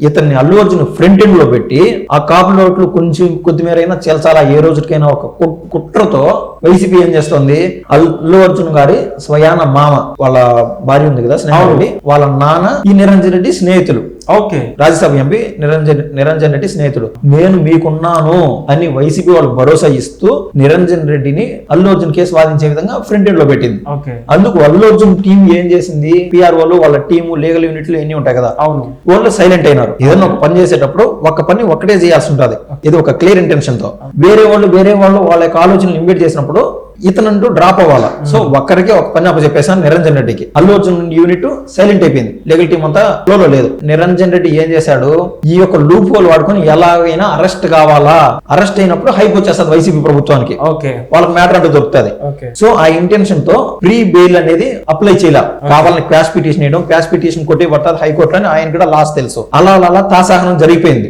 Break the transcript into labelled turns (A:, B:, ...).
A: ఇతన్ని Allu Arjun front end లో పెట్టి ఆ కాపు నోట్లు కొంచెం కొద్దిమేరైనా చేల్చాలా ఏ రోజుకైనా ఒక కుట్రతో వైసీపీ ఏం చేస్తుంది, అల్లు అర్జున్ గారి స్వయాన మామ వాళ్ళ భార్య ఉంది కదా స్నేహ రెడ్డి, వాళ్ళ నాన్న ఈ నిరంజన్ రెడ్డి స్నేహితులు.
B: ఓకే,
A: రాజ్యసభ ఎంపీ నిరంజన్ రెడ్డి స్నేహితుడు. నేను మీకున్నాను అని వైసీపీ వాళ్ళు భరోసా ఇస్తూ నిరంజన్ రెడ్డిని అల్లు అర్జున్ కేసు వాదించే విధంగా ఫ్రంట్ ఎండ్ లో పెట్టింది. అందుకు అల్లు అర్జున్ టీం ఏం చేసింది, పిఆర్ఓలు వాళ్ళ టీము లీగల్ యూనిట్లు ఎన్ని ఉంటాయి కదా,
B: అవును,
A: వాళ్ళు సైలెంట్ అయినారు. ఏదైనా ఒక పని చేసేటప్పుడు ఒక పని ఒక్కటే చేయాల్సి ఉంటుంది, ఇది ఒక క్లియర్ ఇంటెన్షన్ తో. వేరే వాళ్ళు వాళ్ళ యొక్క ఆలోచనలు ఇన్వైట్ చేసినప్పుడు ఇతనంటూ డ్రాప్ అవ్వాలా. సో ఒక్కరికి ఒక పని అప్పచెప్పేసాను నిరంజన్ రెడ్డికి. అల్లు అర్జున్ యూనిట్ సైలెంట్ అయిపోయింది, లీగల్ టీం అంతా ఫ్లోలో లేదు. నిరంజన్ రెడ్డి ఏం చేశాడు, ఈ యొక్క లూప్ హోల్ వాడుకొని ఎలాగైనా అరెస్ట్ కావాలా, అరెస్ట్ అయినప్పుడు హైప్ వచ్చేస్తుంది వైసీపీ ప్రభుత్వానికి, వాళ్ళకి మ్యాటర్ అంటూ దొరుకుతుంది. సో ఆ ఇంటెన్షన్ తో ప్రీ బెయిల్ అనేది అప్లై చేయాల, కావాలని క్వాష్ పిటిషన్ వేయడం, క్వాష్ పిటిషన్ కొట్టి పడుతుంది హైకోర్టులో అని ఆయన కూడా లాస్ట్ తెలుసు. అలా తాసాహనం జరిగిపోయింది.